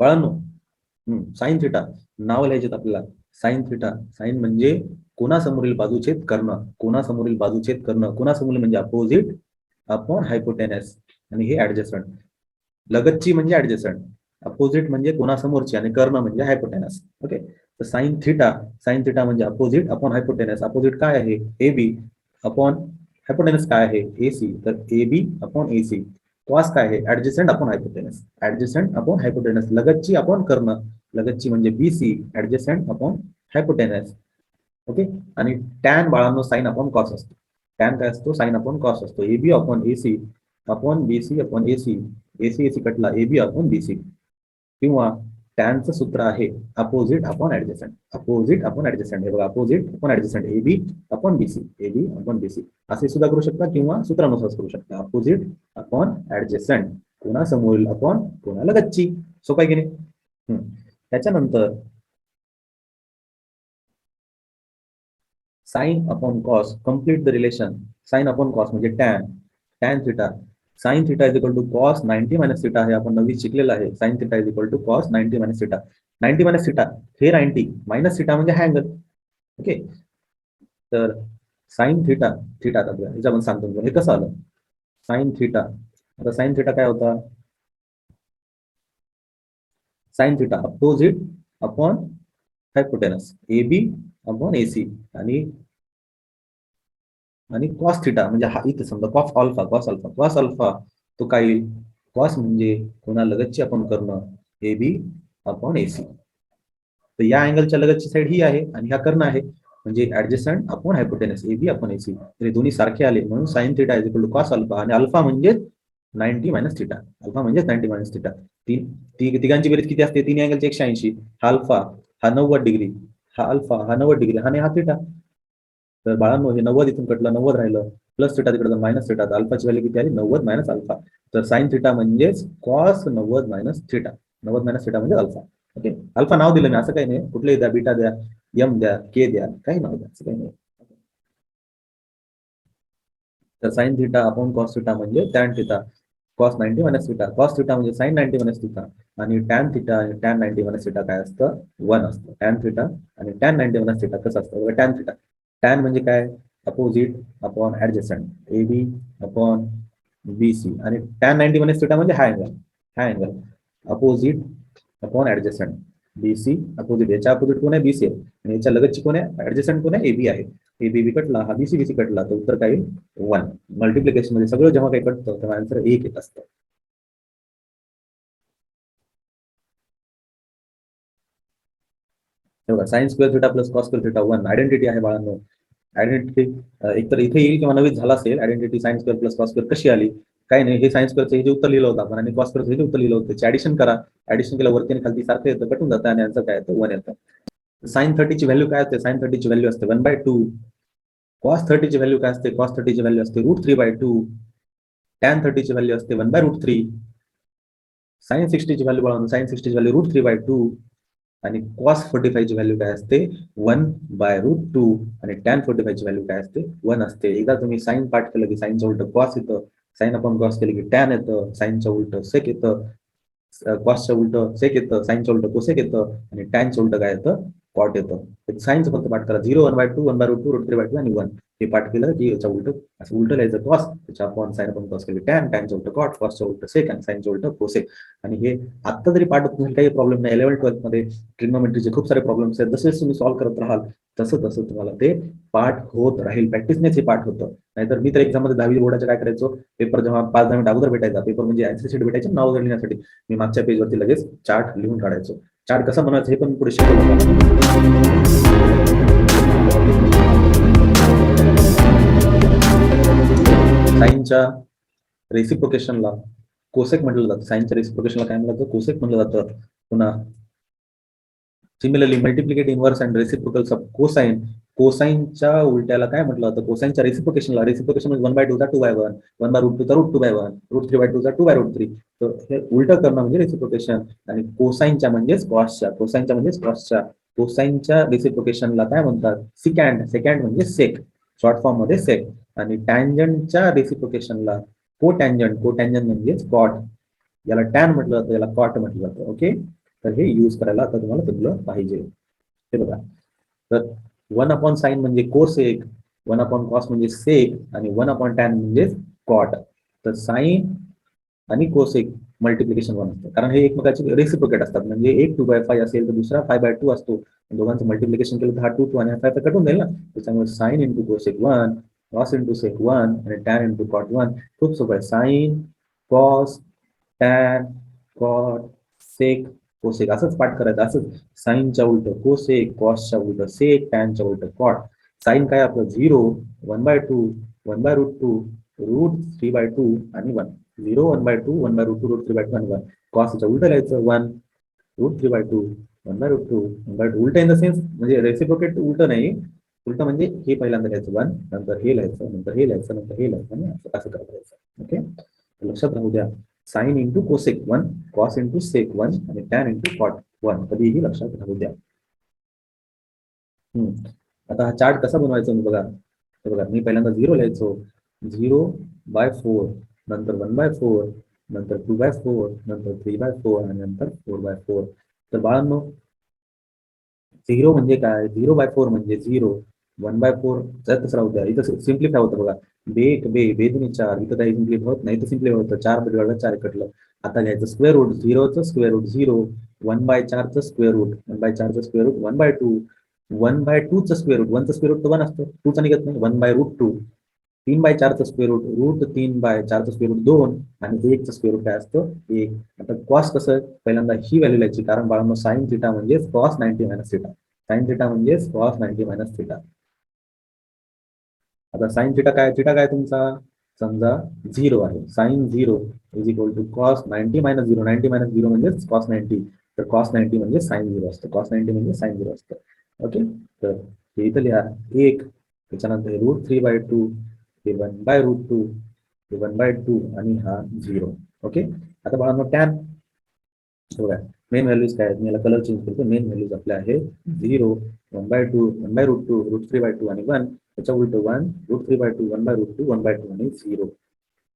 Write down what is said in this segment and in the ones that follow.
बाळांनो sine theta नाव लिहायचे आपल्याला. साइन थिटा, साइन म्हणजे कोणासमोरील बाजूछेद करणं, कोणासमोरील बाजूछेद करणं, कोणासमोरील म्हणजे अपोजिट अपॉन हायपोटेनस आणि हे ऍडजस्टंट. लगतची म्हणजे ऍडजस्टंट, अपोजिट म्हणजे कोणासमोरची आणि कर्ण म्हणजे हायपोटेनस. ओके, तर साइन थिटा, साइन थिटा म्हणजे अपोजिट अपॉन हायपोटेनस. अपोजिट काय आहे ए बी अपॉन हायपोटेनस काय आहे ए सी, तर A B upon A C. Cos काय आहे adjacent upon hypotenuse, adjacent upon hypotenuse. लगतची अपॉन कर्ण, लगतची म्हणजे B C adjacent upon hypotenuse. Okay, आणि टॅन बाळांनो साइन अपॉन कॉस असतो. टॅन काय असतो साइन अपॉन कॉस असतो. A B upon A C upon B C upon A C, AC AC कटला A B upon B C. किंवा टॅनचं सूत्र आहे opposite upon adjacent, opposite upon adjacent. हे बघा opposite upon adjacent A B upon B C, A B upon B C असे सुद्धा करू शकता किंवा सूत्रानुसार करू शकता. अपोजिट अपॉन ऍडजस्टंट, कोणासमोरील अपॉन कोणाला गच्ची. सोपं आहे की नाही. त्याच्यानंतर sine upon cos, complete the relation. Sine upon cos म्हणजे tan, tan theta. Sine theta is equal to cos 90 minus theta, हे आपण नवीन शिकलेलं आहे. Sine theta is equal to cos 90 minus theta. 90 minus theta हे 90 मायनस थिटा म्हणजे हा angle. Okay, तर साइन थिटा, थिटा आता याच्यामध्ये सांगतो हे कसं आलं. साइन थिटा, आता साइन थिटा काय होता, sine theta opposite upon hypotenuse A B upon A C. आणि कॉस थिटा म्हणजे हा इथे समजा cos alpha, cos alpha, cos alpha तो काय येईल, कॉस म्हणजे कोणा लगतची आपण करणं ए बी अपॉन ए सी. तर या अँगलच्या लगतची साईड ही आहे आणि हा कर्ण आहे म्हणजे adjacent upon hypotenuse A B upon A C. तर दोन्ही सारखे आले म्हणून sine theta is equal to cos alpha, आणि अल्फा म्हणजे 90 मायनस थिटा, अल्फा म्हणजे 90 मायनस थिटा. तिघांची बेरीज किती असते, तीन अँगलचे 180. हा अल्फा, हा 90 डिग्री, हा अल्फा, हा 90 डिग्री, हा थिटा. तर बाळांनो हे 90 इथून कटलं, 90 राहिलं, प्लस थिटा तिकडे मायनस थिटा, तर अल्फाची व्हॅल्यू किती आली 90 मायनस अल्फा. तर साइन थिटा म्हणजेच cos 90 minus theta, 90 minus theta म्हणजे अल्फा. ओके, अल्फा नाव दिलं मी, असं काही नाही, कुठलेही द्या, बीटा द्या, एम द्या, के द्या, काही नाव द्या, असं काही नाही. तर sine theta upon cos theta म्हणजे tan theta, cos 90 minus theta. Cos theta म्हणजे साइन 90 मायनस थिटा, आणि टॅन थिटा आणि टॅन 90 मायनस थिटा काय असतं 1 असतं. टॅन थिटा आणि टॅन 90 मायनस थिटा कसं असतं, टॅन थिटा, टॅन म्हणजे काय opposite upon adjacent A B upon B C, आणि टॅन 90 मायनस थिटा म्हणजे हा अँगल, हा अँगल अपोजिट अपॉन ऍडजस्टंट बी सी. अपोजिट, याच्या अपोजिट कोण आहे बी सी आहे, आणि याच्या लगतची कोण आहे ऍडजस्टंट कोण आहे ए बी आहे. ए बी बी कटला, हा बी सी बी सी कटला, तर उत्तर काय 1. मल्टिप्लिकेशन मध्ये सगळं जेव्हा काही कटतं तेव्हा आन्सर 1 येत असतं. तेव्हा sign square theta plus cos square theta 1 identity आहे बाळांनो. आयडेंटिटी एकतर इथे येईल किंवा नवीन झाला असेल. Identity sign square plus cos square कशी आली, काही नाही, हे साइन स्क्वेअरचं हे जे उत्तर लिहिलं होतं आपण आणि कॉस स्क्वेअरचं हे जे उत्तर लिहिलं होतं त्याची ऍडिशन करा. ऍडिशन केलं वरती आणि खालती सारखं येतं, कटून जातं आणि आन्सर काय येतं 1 येतं. साइन 30 ची व्हॅल्यू काय असते, साइन 30 ची व्हॅल्यू असते 1/2. कॉस 30 ची व्हॅल्यू काय असते, कॉस 30 ची व्हॅल्यू असते √3/2. टॅन 30 ची व्हॅल्यू असते 1/√3. साइन 60 ची व्हॅल्यू बघा, साइन 60 ची व्हॅल्यू √3/2. आणि कॉस 45 ची व्हॅल्यू काय असते 1/√2. आणि टॅन 45 ची व्हॅल्यू काय असते 1 असते. एकदा तुम्ही साइन पाठ केलं की साइनचं उलट कॉस येतं, साइन अपॉन कॉस केलं की टॅन येतं, साइनचं उलट सेक येतं, कॉसचं उलट सेक येतं, साइनचं उलट कोसेक येतं, आणि टॅनचं उलट काय येतं कॉट येतं. साइनचं फक्त पाठ करा 0 1/2 1/√2 √3/2 आणि 1. हे पाठ केलं की याच्या उलट असं उलट लिहायचं कॉस, त्याच्या अपॉन साइन अपॉन कॉस केली टॅन, टॅनचं उलट कॉट, कॉसचं उलट सेक आणि साइनचं उलट कोसेक. आणि हे आता जरी पाठ होत काही प्रॉब्लेम नाही. 11th-12th मध्ये ट्रिग्नोमेट्रीचे खूप सारे प्रॉब्लेम्स आहेत, जसे तुम्ही सॉल्व्ह करत राहाल तसं तसं तुम्हाला ते पाठ होत राहील. प्रॅक्टिसनेच हे पाठ होतं. नाहीतर मी तर एक्झाम मध्ये 10वी बोर्डाच्या काय करायचो, पेपर जेव्हा 5-10 मिनिट अगोदर भेटायचा, पेपर म्हणजे आन्सर शीट भेटायचे नाव लिहिण्यासाठी, मी मागच्या पेजवरती लगेच चार्ट लिहून काढायचो. चार्ट कसा बनवायचा हे पण पुढे शिकवलं. साइनच्या रेसिप्रोकेशनला कोसेक म्हटलं जातं. साइनच्या रेसिप्रोकेशनला काय म्हटलं जातं, कोसेक म्हटलं जातं. पुन्हा similarly multiplicate inverse and reciprocals of cosine, कोसाइनच्या उलट्याला काय म्हटलं जातं, कोसाइनच्या रेसिप्रोकेशनला, रेसिप्रोकेशन म्हणजे 1/2 चा 2/1, 1/√2 चा √2/1, √3/2 चा 2/√3. तर हे उलट करणं म्हणजे रेसिप्रोकेशन. आणि कोसाइनच्या म्हणजेच कॉसच्या, कोसाइनच्या म्हणजेच कॉसच्या, कोसाइनच्या रेसिप्रोकेशनला काय म्हणतात सिकॅन्ड, सेकॅन्ड म्हणजे सेक, शॉर्ट फॉर्म मध्ये सेक. आणि टँजंटच्या रेसिप्रोकेशनला कोटँजंट, कोटँजंट म्हणजेच कॉट. याला टॅन म्हटलं जातं, याला कॉट म्हटलं जातं. ओके, तर हे यूज करायला आता तुम्हाला जमलं पाहिजे. हे बघा, तर 1/sin म्हणजे कोसेक, 1/cos म्हणजे सेक आणि 1/tan म्हणजे कॉट. तर साइन आणि कोसेक मल्टिप्लिकेशन 1 असतं, कारण हे एकमेकाचे रेसिप्रोकेट असतात. म्हणजे एक 2/5 असेल तर दुसरा 5/2 असतो. दोघांचं मल्टिप्लिकेशन केलं तर हा 2 आणि हा 5 तर कटून जाईल ना. त्याच्यामुळे sine into cosec 1, cos into sec 1 आणि टॅन इंटू कॉट 1. खूप सोपं आहे. Sine, cos, tan, cot, sec, cosec असंच पाठ करायचं. असंच साइनच्या उलट कोसेक, कॉसच्या उलट सेक, टॅनच्या उलट कॉट. साइन काय आपलं 0, 1/2, 1/√2, √3/2 आणि 1. 0, 1/2, 1/√2, √3/2 आणि 1. कॉसच्या उलट लिहायचं 1, √3/2, 1/√2, 1/2. उलट इन द सेन्स म्हणजे रेसिप्रोकेट उलट नाही. उलट म्हणजे हे पहिल्यांदा लिहायचं 1, नंतर हे लिहायचं, नंतर हे लिहायचं, नंतर हे लिहायचं आणि असं करत राहायचं. ओके, लक्षात राहू द्या. Sine into cosec 1, cos into sec 1 आणि टॅन इंटू कॉट 1. कधीही लक्षात राहू द्या. आता हा चार्ट कसा बनवायचा मी बघा. हे बघा, मी पहिल्यांदा 0 लिहायचो. 0/4, नंतर 1/4, नंतर 2/4, नंतर 3/4 आणि नंतर 4/4. तर बाळांनो, 0 म्हणजे काय? 0/4 म्हणजे 0, 1/4 तसं राहू द्या. इथं सिम्प्लिफाय होतं बघा. बे 2 4. इथं काही सिम्प्लिफाय होत नाही, इथं सिम्प्लिफाय होतं. 4 बिघडलं 4 कटलं. आता घ्यायचं स्क्वेअर रूट. 0चं स्क्वेअर रूट 0, 1/4चं स्क्वेअर रूट, 1/4चं स्क्वेअर रूट 1/2, 1/2चं स्क्वेअर रूट, 1चं स्क्वेअर रूट तर 1 असतं, 2चा निघत नाही, 1/√2, 3/4चं स्क्वेअर रूट, √3/4चं स्क्वेअर रूट 2 आणि 1चं स्क्वेअर रूट काय असतं 1. आता कॉस कसं पहिल्यांदा ही व्हॅल्यू लिहायची, कारण बाळांनो साइन थिटा म्हणजे cos 90 minus theta. Sine theta म्हणजे कॉस 90 मायनस थिटा. आता साइन थिटा काय तुमचा समजा 0 आहे. Sine 0 is equal to cos 90 minus 0. 90 minus 0 म्हणजे कॉस 90. तर कॉस 90 म्हणजे साइन 0 असतं. कॉस 90 म्हणजे साइन 0 असतं. ओके, तर हे इथं लिहा 1, त्याच्यानंतर √3/2, हे 1/√2, हे 1/2 आणि हा 0. ओके, आता बाळांनो टॅन बघा, मेन व्हॅल्यूज काय आहेत? मी याला कलर चेंज करतो. मेन व्हॅल्यूज आपल्या आहे 0, 1/2, 1/√2, √3/2 आणि 1. त्याच्या उलट 1, √3/2, 1/√2, 1/2 आणि 0.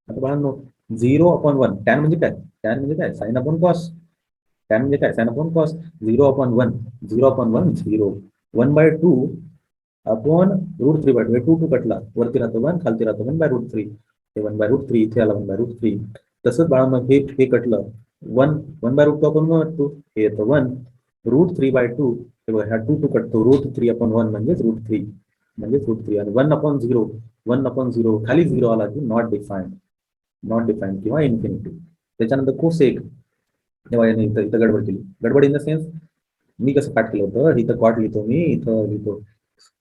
आता बाळांनो 0/1 टॅन म्हणजे काय? टॅन म्हणजे काय? Sign upon cos. टॅन म्हणजे काय? Sign upon cos. 0/1, 0/1 0, 1/2 अपॉन √3/2. हे 2 कटला, वरती राहतो 1, खालती राहतो 1/√3. हे 1/√3 इथे आला 1/√3. तसंच बाळांनो हे कटलं 1, 1/√2 अपॉन 1/2, हे येतं 1, √3/2. हे बघा, ह्या 2 कटतो, √3/1 म्हणजेच √3 म्हणजेच √3 आणि 1/0, 1/0 खाली 0 आला की नॉट डिफाईन्ड, नॉट डिफाईन्ड किंवा इन्फिनिटी. त्याच्यानंतर कोसेक. तेव्हा याने इथं गडबड केली. गडबड इन द सेन्स मी कसं पाठ केलं होतं, इथं कॉट लिहितो मी, इथं लिहितो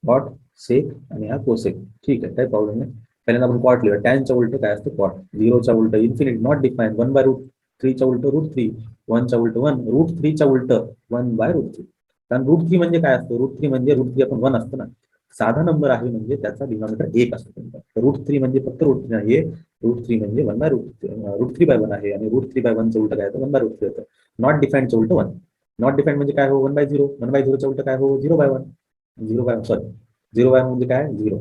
कॉट सेक आणि हा कोसेक. ठीक आहे, काही प्रॉब्लेम नाही. पहिल्यांदा आपण कॉट लिहिलं. टॅनच्या उलट काय असतं कॉट. 0च्या उलट इन्फिनिटी, नॉट डिफाईन. 1/√3च्या उलट √3, 1च्या उलट 1, √3च्या उलट 1/√3. कारण √3 म्हणजे काय असतं? √3 म्हणजे √3/1 असतं ना. साधा नंबर आहे म्हणजे त्याचा डिनॉमिनेटर 1 असतो. √3 म्हणजे फक्त √3 आहे. √3 म्हणजे 1/√3/1 आहे आणि √3/1चं उलट काय होतं? 1/√3 होतं. नॉट डिफाईनचं उलट 1. नॉट डिफाईन म्हणजे काय हो? 1/0. 1/0च्या उलट काय हो? 0/1. 0/1 म्हणजे काय? 0.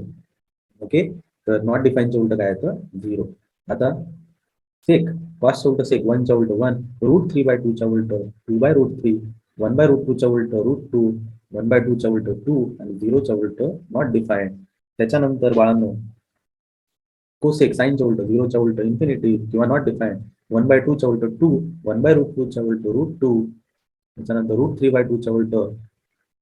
ओके, तर नॉट डिफाईनच्या उलट काय येतं? 0. आता सेक, कॉसच्या उलट सेक, 1च्या उलट 1, √3/2च्या उलट 2/√3, 1/√2च्या उलट √2, 1/2च्या उलट 2 आणि 0च्या उलट नॉट डिफाईन्ड. त्याच्यानंतर बाळांनो कोसेक, साइनच्या उलट 0च्या उलट इन्फिनिटी किंवा नॉट डिफाईन्ड, 1/2च्या उलट 2, 1/√2च्या उलट √2, त्याच्यानंतर √3/2च्या उलट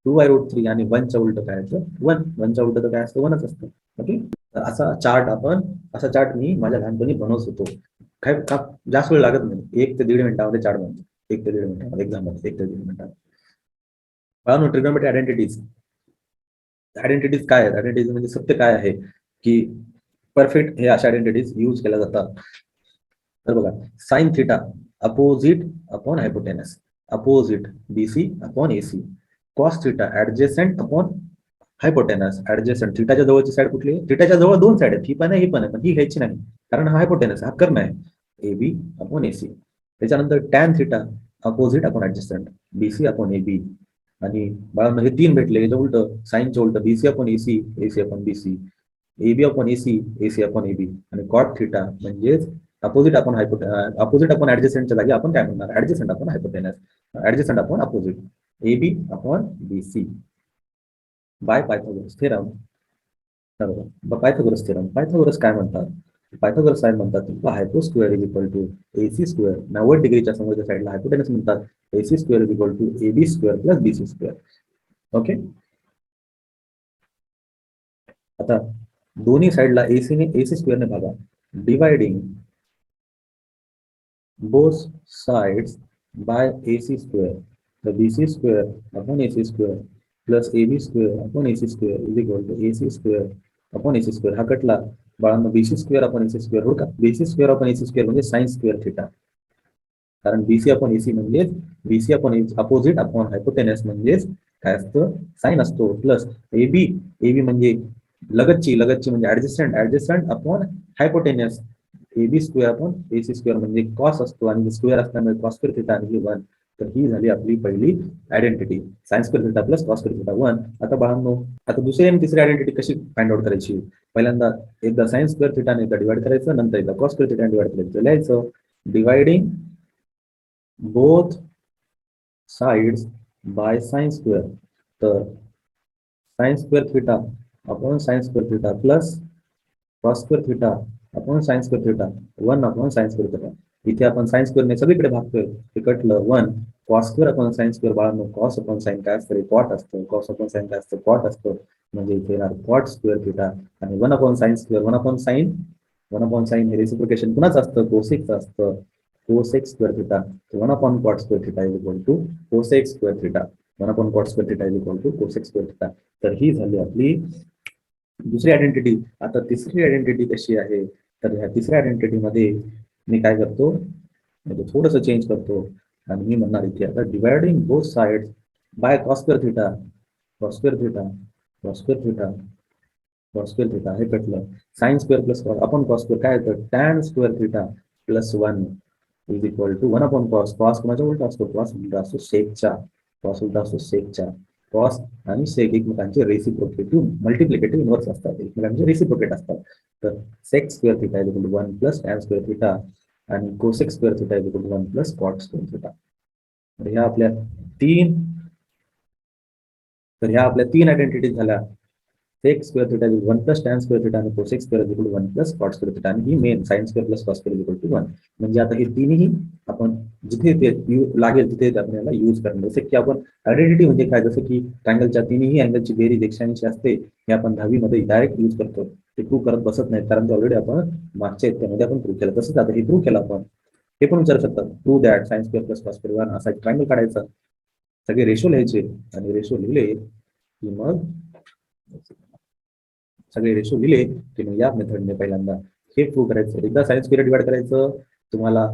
2/√3 आणि 1च्या उलट काय असतं? 1. 1च्या उलट तर काय असतं? 1च असतं. ओके, तर असा चार्ट मी माझ्या लहानपणी बनवत होतो. काय का जास्त वेळ लागत नाही. 1 ते 1.5 मिनिटामध्ये चार्ट बनतो. 1 ते 1.5 मिनिटामध्ये एक्झाम मध्ये 1 ते 1.5 मिनिटात. Trigonometry identities. आयडेंटिटीज काय आहेत? आयडेंटिटीज म्हणजे सत्य काय आहे की परफेक्ट हे अशा आयडेंटिटीज यूज केल्या जातात. तर बघा, sine theta opposite upon hypotenuse, opposite BC upon AC. Cos theta adjacent upon hypotenuse, adjacent. थिटाच्या जवळची साईड कुठली? थिटाच्या जवळ 2 साईड आहेत, ही पण आहे ही पण आहे, पण ही घ्यायची नाही कारण हा हायपोटेनस, हा कर्ण आहे. A B upon AC. त्याच्यानंतर tan theta opposite upon adjacent, BC upon A B. आणि बाळांनो हे 3 भेटले, याच्या उलट साइनच्या उलट BC upon AC, AC upon BC, A B upon AC, AC upon A B. आणि कॉट थिटा म्हणजेच अपोजिट अपॉन ऍडजेसंटच्या जागी आपण काय म्हणणार? Adjacent upon hypotenuse. Adjacent upon opposite AB upon BC by Pythagoras theorem. बरोबर. Pythagoras theorem. पायथागोरस काय म्हणतात? पायथागोरस काय म्हणतात? Hypo square is equal to AC square. 90 डिग्रीच्या समोरच्या साईडला हायपोटेनस म्हणतात AC square is equal to AB square plus BC square. Okay. आता दोन्ही साईडला AC स्क्वेअरने भागा. Dividing both sides by AC square. The BC square upon AC square plus AB square upon AC square is equal to AC square upon AC square. हा कटला बाळांनो BC square upon AC square हो का? BC square upon AC square म्हणजे sign square theta. कारण BC upon AC म्हणजे BC upon opposite upon hypotenuse म्हणजेच काय असतं? साइन असतो प्लस AB म्हणजे लगतची म्हणजे adjacent upon hypotenuse AB square upon AC square म्हणजे कॉस असतो आणि स्क्वेअर असल्यामुळे कॉस स्क्वेअर थिटा आणि 1. तर ही झाली आपली पहिली identity sign square theta plus cos square theta 1. आता बाळांनो आता दुसरी आणि तिसरी आयडेंटिटी कशी फाइंड आउट करायची? पहिल्यांदा एकदा साइन स्क्वेअर थिटाने एकदा डिवाइड करायचं, नंतर एकदा कॉस स्क्वेअर थिटाने डिवाइड करायचं. लिहायचं dividing both sides by sine square. तर sine square theta upon sine square theta plus cos square theta upon sine square theta 1 upon sine square theta. इथे आपण sine स्क्वेअरने सगळीकडे भागतोय. ते कटलं 1 cos square upon sine square. बाळांनो cos upon sine काय असतं? कॉट असतं. कॉस अपॉन साइन काय असतं? कॉट असतं. म्हणजे इथे येणार कॉट स्क्वेअर थिटा आणि 1 upon sine square 1 upon sine हे रेसिप्रोकेशन कुणाच असतं? कोसेकचं असतं. Cosec square theta 1 upon cot square theta is equal to cosec square theta. 1 upon cot square theta is equal to cosec square theta. तर ही झाली आपली दुसरी आयडेंटिटी. आता तिसरी आयडेंटिटी कशी आहे? तर ह्या तिसऱ्या आयडेंटिटी मध्ये मी काय करतो? म्हणजे थोडंसं चेंज करतो आणि मी म्हणणार इथे आता dividing both sides by cos square theta cos square theta cos square theta cos square theta हे कटलं. Sine square plus upon cos square काय येतं? Tan square theta plus 1 is equal to 1 upon cos. Cos कोणाच्या उलटा असतो? Cos उलटा असतो सेकच्या. Cos उलटा असतो सेकच्या. कॉस आणि सेक एकमेकांचे रेसिप्रोकेटिव्ह मल्टिप्लिकेटिव्ह इनवर्स असतात, एकमेकांचे रेसिप्रोकेट असतात. तर sec square theta is equal to 1 plus tan square theta आणि cosec square theta is equal to 1 plus cot square theta. तर ह्या आपल्या तीन आयडेंटिटीज झाल्या. Sec square theta is 1 plus tan square theta आणि cosec square is equal to 1 plus cot square theta आणि ही main sine square plus cos square is equal to 1. म्हणजे आता हे तिन्ही आपण जिथे ते लागेल तिथे आपल्याला यूज करणार. जसं की आपण आयडेंटिटी म्हणजे काय? जसं की ट्रायंगलच्या तिन्ही अँगलची बेरीज 180 असते. हे आपण 10वी मध्ये डायरेक्ट यूज करतो. ते प्रूव्ह करत बसत नाही कारण ते ऑलरेडी आपण मागच्या त्यामध्ये आपण प्रूव्ह केलं. तसंच आता हे प्रूव्ह केलं आपण. हे पण विचारू शकतात prove that sign square plus cos square 1 असा एक ट्रायंगल काढायचा. सगळे रेशो लिहायचे आणि रेशो लिहिले की मग या मेथडने पहिल्यांदा हे प्रूव्ह करायचं. एकदा साइन स्क्वेअर डिवाइड करायचं तुम्हाला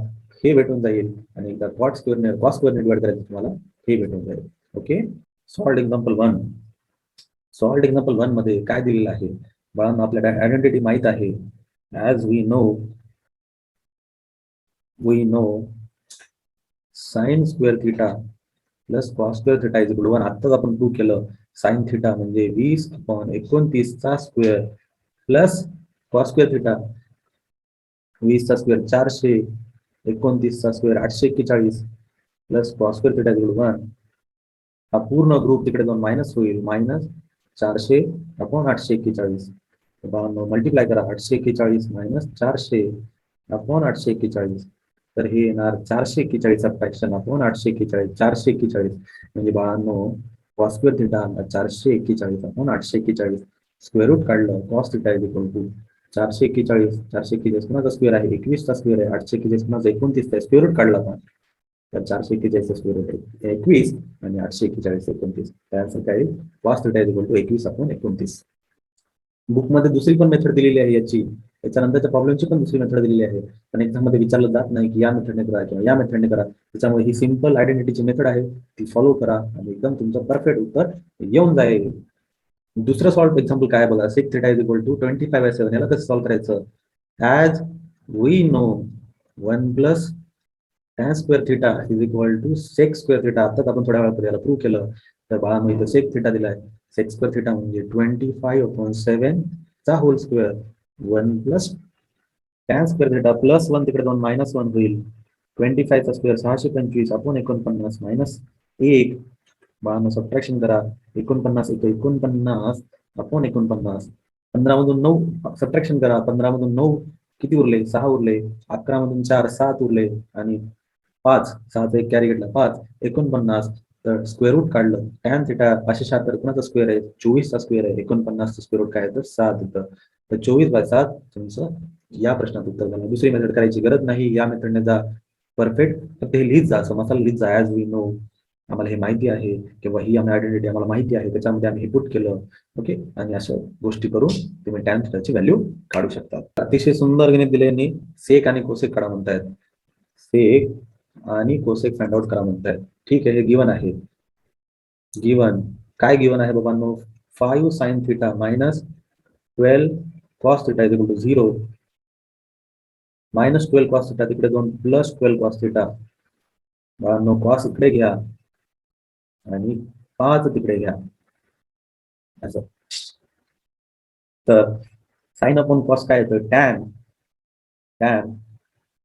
हे भेटून जाईल आणि एकदा कॉस स्क्वेअरने डिवाइड करायचं तुम्हाला हे भेटून जाईल. ओके. सॉल्व्ड एक्झाम्पल 1 मध्ये काय दिलेलं आहे? बाळांनो आपल्याला आयडेंटिटी माहित आहे. As we know sine square theta plus cos square theta is equal to 1. आत्ताच आपण प्रूव्ह केलं. साइन थिटा म्हणजे 20/29 square plus cos square theta 20 चा स्क्वेअर 400, 29 चा square 841 plus cos square theta is equal to 1. हा पूर्ण ग्रुप तिकडे जाऊन मायनस होईल. Minus 400 upon 841. मल्टिप्लाय करा. 841 मायनस 400 अपॉन 841. तर हे येणार 441 फ्रॅक्शन अपॉन 841. 441 म्हणजे बाळांनो cos square theta 441 upon 841. Square root काढलं. Cos theta is equal to 441 कुणाचा स्क्वेअर आहे? 21 चा स्क्वेअर आहे. 841 कुणाचा 29 चा स्क्वेअर रूट काढला आपण. तर 441 स्क्वेअर रूट 21 आणि 841 29. त्यानंतर काय? Cos theta is equal to 21 upon 29. बुकमध्ये दुसरी पण मेथड दिलेली आहे याची. याच्यानंतरच्या प्रॉब्लेमची पण दुसरी मेथड दिलेली आहे. पण एक्झाम मध्ये विचारलं जात नाही की या मेथडने करा किंवा या मेथडने करा. त्याच्यामुळे ही सिंपल आयडेंटिटीची मेथड आहे. ती फॉलो करा आणि एकदम तुमचं परफेक्ट उत्तर येऊन जाईल. दुसरं सॉल्व एक्झाम्पल काय बघा. Sec theta is equal to 25/7. याला कसं सॉल्व करायचं? As we know 1 plus tan square theta is equal to sec square theta. आताच आपण थोड्या वेळापूर्वी याला प्रूव्ह केलं. तर बाळा इथं सेक थिटा दिलाय. सेक स्क्वेअर थिटा म्हणजे 25/7 चा whole square 1 plus tan square theta plus 1 तिकडे जाऊन -1 होईल. 25चा स्क्वेअर 625 अपॉन 49 मायनस 1. बाळांनो सबट्रॅक्शन करा. 49 येतो 49 अपॉन 49. 15 मधून 9 सबट्रॅक्शन करा. 15 मधून 9 किती उरले? 6 उरले. 11 मधून 4 7 उरले आणि 5 6चा एक कॅरी घेतला 5 49. तर स्क्वेअर रूट काढलं. टॅन थिटा 576 कुणाचा स्क्वेअर आहे? 24चा स्क्वेअर आहे. 49चा स्क्वेअर रूट काय आहे? तर 7 येतं. तर 24/7 तुमचं या प्रश्नात उत्तर झालं. दुसरी मेथड करायची गरज नाही. या मेथडने जा परफेक्ट. फक्त हे लिहित जा, मसाला लिहित जा. ॲज वी नो, आम्हाला हे माहिती आहे किंवा ही आम्ही आयडेंटिटी आम्हाला माहिती आहे, त्याच्यामध्ये आम्ही हे पुट केलं. ओके, आणि अशा गोष्टी करून तुम्ही टॅन थिटाची व्हॅल्यू काढू शकता. अतिशय सुंदर गणित दिले यांनी. सेक आणि कोसेक काढा म्हणतायत. सेक आणि कोसेक फाइंड आउट करा म्हणतायत. ठीक आहे, हे गिवन आहे. गिवन काय गिवन आहे बाबांनो? 5 sin theta minus 12 cos theta is equal to 0. Minus 12 cos theta तिकडे जाऊन प्लस 12 cos थिटा. बाबांनो कॉस इकडे घ्या आणि 5 तिकडे घ्या असं. तर साइन अपॉन कॉस काय येतं? Tan. Tan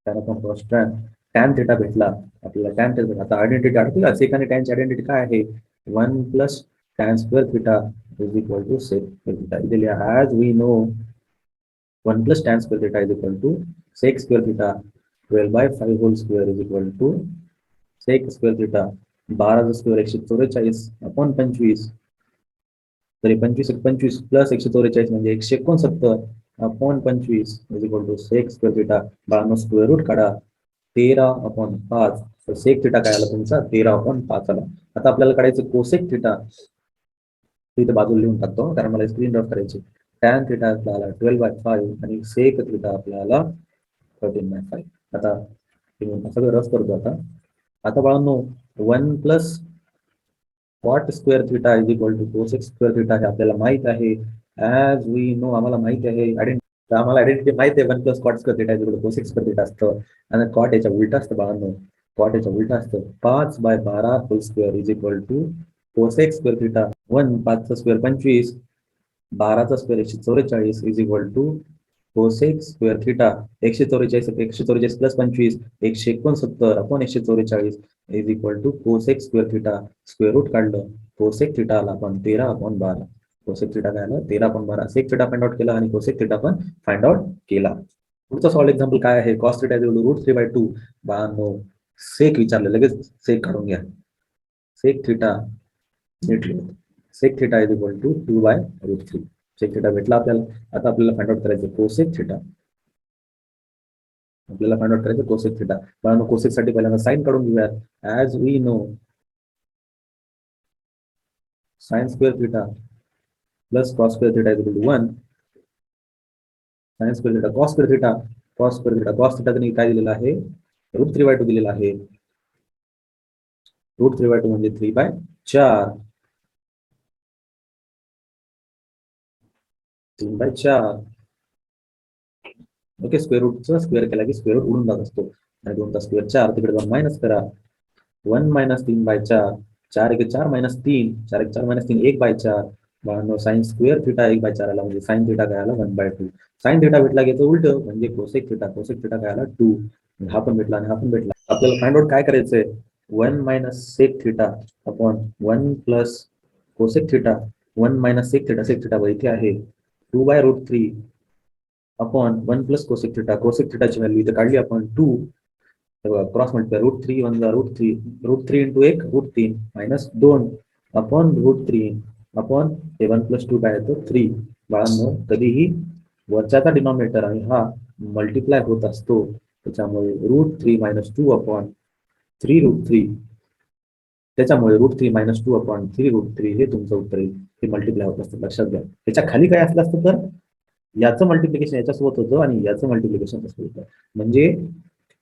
tan upon cos tan theta भेटला आपल्याला. टॅन थिटा आता आयडेंटिटी आठवते का? सेक आणि टॅनची आयडेंटिटी काय आहे? 1 plus tan square theta is equal to sec square theta. इथे लिहा as we know 1 plus tan square theta is equal to sec square theta. 12/5 whole square is equal to sec square theta. 12चा square 144 upon 25. तरी 25 25 plus 144 म्हणजे 169 upon 25 is equal to sec square theta. 12 square root काढा. 13/5. तर sec theta काय आला तुमचा? 13/5 आला. आता आपल्याला काढायचं कोसेक थिटा. इथे बाजूला लिहून टाकतो कारण मला स्क्रीन ड्रॉप करायची. टॅन थिटा आपल्याला 12/5 आणि सेक थिटा आपल्याला 13/5. आता सगळं रस करतो. आता बाळांनो 1 plus cot square theta is equal to cosec square theta हे आपल्याला माहित आहे. ॲज वी नो आम्हाला माहिती आहे. आम्हाला आयडेंटिटी माहिती आहे. 1 plus cot square theta is equal to cosec square theta असतं. आणि कॉट याच्या उलट असतं बाळांनो. कॉट याच्या उलट असतं. 5/12 whole square is equal to cosec square theta. 1 5चा स्क्वेअर 25. 12चा square 144 is equal to cosec square theta. 144 plus 25 169 upon 144 is equal to cosec square theta. Square root काढलं. कोसेक थिटा आला पण 13/12. कोसेक थिटा काय आलं? 13/12. सेक थिटा फाइंड आउट केला आणि cosec theta पण फाइंड आउट केला. पुढचा सॉल्व एक्झाम्पल काय आहे? Cos theta is equal to √3/2. बाळांनो सेक विचारलं, लगेच सेक काढून घ्या. सेक थिटा नीट लिहून. Sec theta is equal to 2/√3. Sec theta भेटला आपल्याला. आता आपल्याला फाइंड आउट करायचं कोसेक थिटा. आपल्याला फाइंड आउट करायचं कोसेक थिटा. बाळांनो कोसेक साठी पहिल्यांदा साइन काढून घेऊया. As we know sine square theta plus cos square theta is equal to 1. Sine square theta cos square theta. Cos square theta cos theta त्यांनी काय दिलेलं आहे? √3/2 दिलेला आहे. √3/2 म्हणजे 3/4. 3/4. ओके, स्क्वेअर रूटचा स्क्वेअर केला की स्क्वेअर रूट उडून जात असतो. आणि 2चा स्क्वेअर 4 तिकडे जाऊन मायनस करा. 1 - 3/4. 4 1 4 - 3. 4 1 4 - 3 1/4. बाळांनो साइन स्क्वेअर थिटा 1/4 आला म्हणजे साइन थिटा काय आला? 1/2. साइन थिटा भेटला घ्यायचं उलट म्हणजे कोसेक थिटा. कोसेक थिटा काय आला? 2. हा पण भेटला आणि हा पण भेटला. आपल्याला फाइंड आउट काय करायचंय? 1 - sec theta upon 1 plus cosec theta. 1 - sec theta. Sec theta इथे आहे 2/√3 upon 1 plus cosec theta. Cosec थिटाची व्हॅल्यू इथे काढली आपण 2. क्रॉस मल्टिप्लाय √3 1 जा √3. √3 इंटू 1 √3 मायनस 2 अपॉन √3 अपॉन 1 + 2 काय येतो? 3. बाळांनो कधीही वरच्याचा डिनॉमिनेटर आणि हा मल्टिप्लाय होत असतो. त्याच्यामुळे √3 - 2 अपॉन 3√3. त्याच्यामुळे √3 - 2 अपॉन 3√3 हे तुमचं उत्तर येईल. हे मल्टिप्लाय होत असतं, लक्षात घ्या. त्याच्या खाली काय असलं असतं तर याचं मल्टिप्लिकेशन याच्यासोबत होतं आणि याचं मल्टिप्लिकेशन कसं होतं. म्हणजे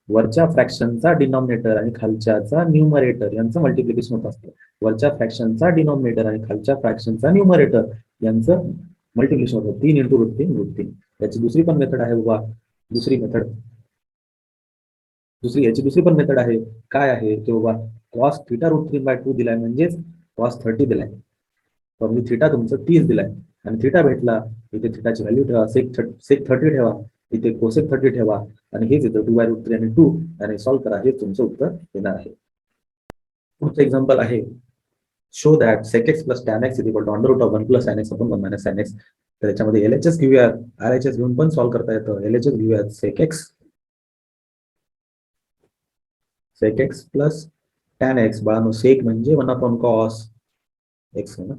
वरच्या फ्रॅक्शनचा डिनॉमिनेटर आणि खालच्याचा न्यूमरेटर यांचं मल्टिप्लिकेशन होत असतं. वरच्या फ्रॅक्शनचा डिनॉमिनेटर आणि खालच्या फ्रॅक्शनचा न्यूमरेटर यांचं मल्टिप्लिकेशन होतं. 3 × √3 याची दुसरी पण मेथड आहे बाबा. दुसरी पण मेथड आहे. काय आहे ते बाबा? कॉस थिटा √3/2 दिलाय म्हणजेच कॉस 30 दिलाय. म्हणजे थिटा तुमचं 30 दिलाय आणि थिटा भेटला. इथे थिटाची व्हॅल्यू ठेवा. सेक 30 ठेवा. इथे कोसेक 30 ठेवा आणि हेच येतं 2/√3 आणि 2 आणि सॉल्व्ह करा, हेच तुमचं उत्तर येणार आहे. पुढचं एक्झाम्पल आहे, show that sec x plus tan x is equal to under root of 1 plus sin x upon 1 minus sin x. तर याच्यामध्ये LHS घेऊयात, RHS घेऊन पण सॉल्व्ह करता येतं. LHS घेऊयात, sec x plus tan x. बाळांनो sec म्हणजे 1 cos x ना,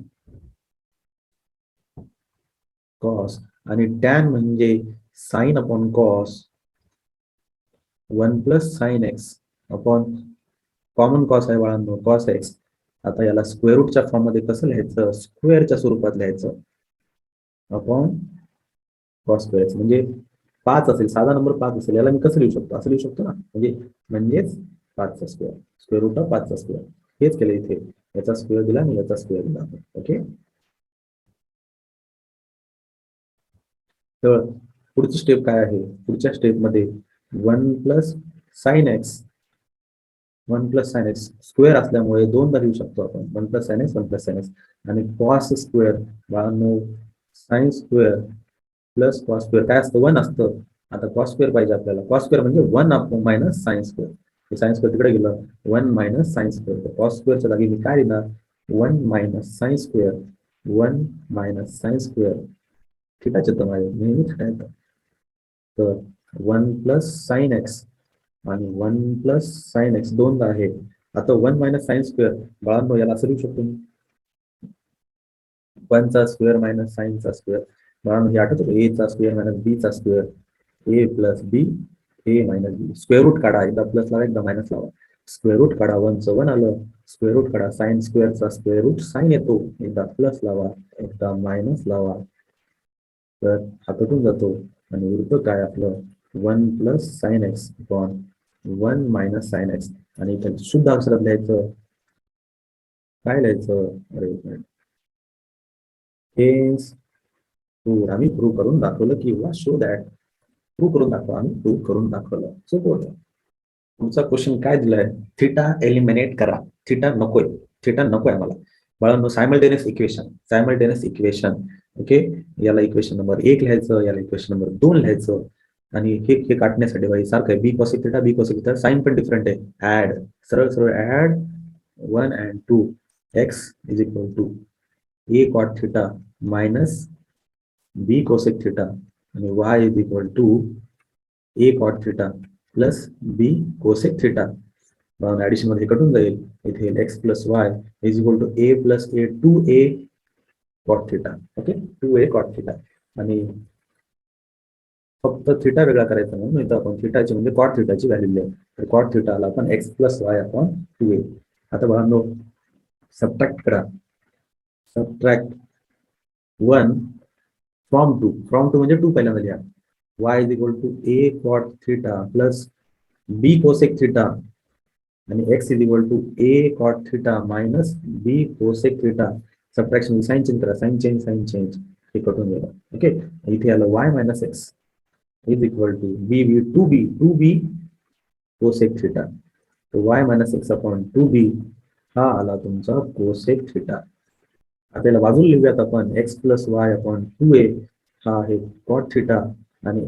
cos, आणि tan म्हणजे sin cos 1 plus sin x upon common cos आहे बाळांनो, cos x. आता याला स्क्वेअर रूटच्या फॉर्म मध्ये कसं लिहायचं, स्क्वेअरच्या स्वरूपात लिहायचं, अपॉन कॉस स्क्वेअर एक्स. म्हणजे 5 असेल, साधा नंबर 5 असेल, याला मी कसं लिहू शकतो, असं लिहू शकतो ना, म्हणजेच 5चा स्क्वेअर, स्क्वेअर रूट ऑफ 5चा स्क्वेअर. हेच केलं इथे, याचा स्क्वेअर दिला आणि याचा स्क्वेअर दिला. ओके, तर पुढची स्टेप काय आहे, पुढच्या स्टेपमध्ये 1 plus sine x, 1 plus sine x square असल्यामुळे दोनदा लिहू शकतो आपण, 1 plus sine x, 1 plus sine x, आणि कॉस स्क्वेअर बाळांनो sign square plus cos square काय असतं, 1 असतं. आता कॉस स्क्वेअर पाहिजे आपल्याला, कॉस स्क्वेअर म्हणजे 1 minus sine square. Sine square तिकडे गेलं, 1 मायनस साइन स्क्वेअर. कॉस स्क्वेअरच्या जागी मी काय लिहिणार, 1 minus sine square, 1 minus sine square. थिटाच येतं माझ्या, नेहमी थिटा येतं. तर 1 प्लस साइन एक्स आणि 1 प्लस साइन एक्स दोनदा आहे. आता 1 मायनस साइन स्क्वेअर बाळांनो याला असं लिहू शकतो मी, 1 चा स्क्वेअर मायनस साइन चा स्क्वेअर. बाळांनो हे आठवतं, ए चा स्क्वेअर मायनस बी चा स्क्वेअर, ए प्लस बी, ए मायनस बी. स्क्वेअर रूट काढा, एकदा प्लस लावा एकदा मायनस लावा. स्क्वेअर रूट काढा, 1 चं 1 आलं. स्क्वेअर रूट काढा, साइन स्क्वेअरचा स्क्वेअर रूट साइन येतो, एकदा प्लस लावा एकदा मायनस लावा, तर हा कटून जातो आणि उरतं काय आपलं 1 plus sine x upon 1 minus sine x. आणि इथे शुद्ध अक्षरात लिहायचं, काय लिहायचं, अरे हेन्स प्रूव्ह. आम्ही प्रूव्ह करून दाखवलं, किंवा शो दॅट, प्रूव्ह करून दाखवा, आम्ही प्रूव्ह करून दाखवलं. सोपं होतं. तुमचा क्वेश्चन काय दिलाय, थिटा एलिमिनेट करा. थिटा नकोय, थिटा नकोय आम्हाला बाळांनो. Simultaneous equation, simultaneous equation. Okay, याला इक्वेशन नंबर 1 लिहायचं, याला इक्वेशन नंबर 2 लिहायचं, आणि हे काढण्यासाठी बाई सारखं आहे, B cosec theta, B cosec theta, sine पण डिफरंट आहे. ऍड, सरळ सरळ add 1 and 2, x is equal to a cot theta minus B cosec theta, आणि y is equal to a cot theta plus B cosec theta. Addition मध्ये कटून जाईल, इथे x plus Y is equal to a plus a 2a cot theta. Okay, 2a cot theta. आणि फक्त theta वेगळा करायचा म्हणून इथं आपण थिटाची म्हणजे कॉट थिटाची व्हॅल्यू लिहिली. तर कॉट थिटाला आपण x plus Y upon 2a. आता बघा, सबट्रॅक्ट करा, सबट्रॅक्ट 1 फ्रॉम 2, फ्रॉम 2 म्हणजे 2 पहिल्यांदा लिहा. y is equal to a cot theta plus b cosec theta, आणि x is equal to a cot theta minus b cosec theta. Subtraction sign change करा, sign change, sign change, हे कटून गेलं. Okay, इथे आलं y minus X is equal to b 2b cosec theta. तो y minus X upon 2b हा आला तुमचा कोसेक थिटा. आपल्याला बाजूला लिहूयात आपण, x plus Y upon 2a हा आहे कॉट थिटा, आणि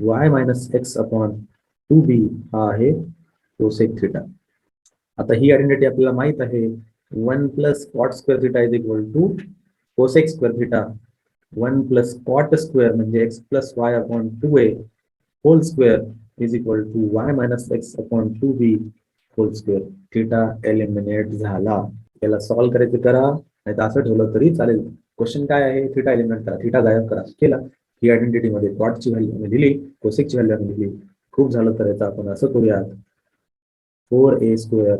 y minus X upon 2b हा आहे कोसेक थिटा. आता ही आयडेंटिटी आपल्याला माहित आहे, 1 plus cot square theta is equal to cosec square theta. 1 plus cot square म्हणजे x plus Y upon 2a whole square is equal to y minus X upon 2b whole square. Theta eliminate झाला. याला solve करायचं करा, नाही तर असं ठेवलं तरी चालेल. क्वेश्चन काय आहे, थिटा एलिमिनेट करा, थिटा गायब करा. केला, ही आयडेंटिटी मध्ये कॉटची व्हॅल्यू आम्ही दिली, कोसेकची व्हॅल्यू आम्ही दिली. खूप झालं तर याचा आपण असं करूयात, 4a square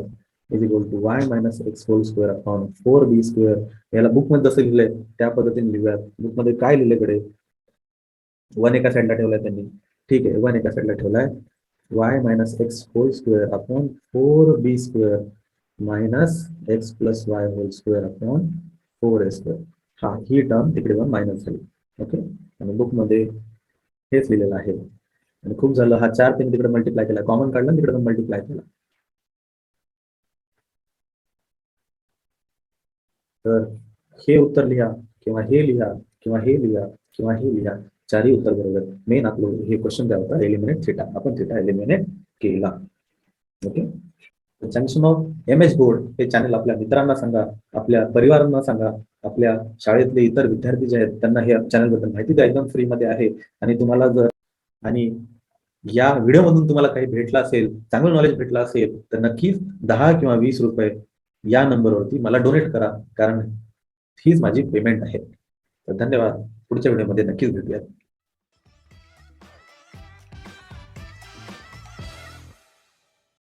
is equal to y minus X whole square upon 4b square. याला बुक मध्ये जसं लिहिलंय त्या पद्धतीने लिहूयात. बुक मध्ये काय लिहिलंय कडे, 1 एका साईडला ठेवलाय त्यांनी, ठीक आहे, 1 एका साईडला ठेवलाय, y minus X whole square upon 4b square minus X plus Y whole square upon 4a square. हा, ही टर्म तिकडे जाऊन मायनस झाली. ओके, आणि बुक मध्ये हेच लिहिलेलं आहे. आणि खूप झालं, हा 4 3 तिकडे मल्टिप्लाय केला, कॉमन काढला तिकडे मल्टिप्लाय केला. तर हे उत्तर लिहा, किंवा हे लिहा, किंवा हे लिहा, किंवा हे लिहा. चारही उत्तर बरोबर. मेन आपलं हे क्वेश्चन काय होता, एलिमिनेट थिटा. आपण थिटा एलिमिनेट केला. Okay. Junction of MS board हे चॅनल आपल्या मित्रांना सांगा, आपल्या परिवारांना सांगा, आपल्या शाळेतले इतर विद्यार्थी जे आहेत त्यांना हे चॅनल बद्दल माहिती द्या. एकदम फ्री मध्ये आहे. आणि तुम्हाला जर आणि या व्हिडिओमधून तुम्हाला काही भेटलं असेल, चांगलं नॉलेज भेटलं असेल, तर नक्कीच 10 किंवा 20 रुपये या नंबरवरती मला डोनेट करा, कारण हीच माझी पेमेंट आहे. तर धन्यवाद. पुढच्या व्हिडिओमध्ये नक्कीच भेटूयात.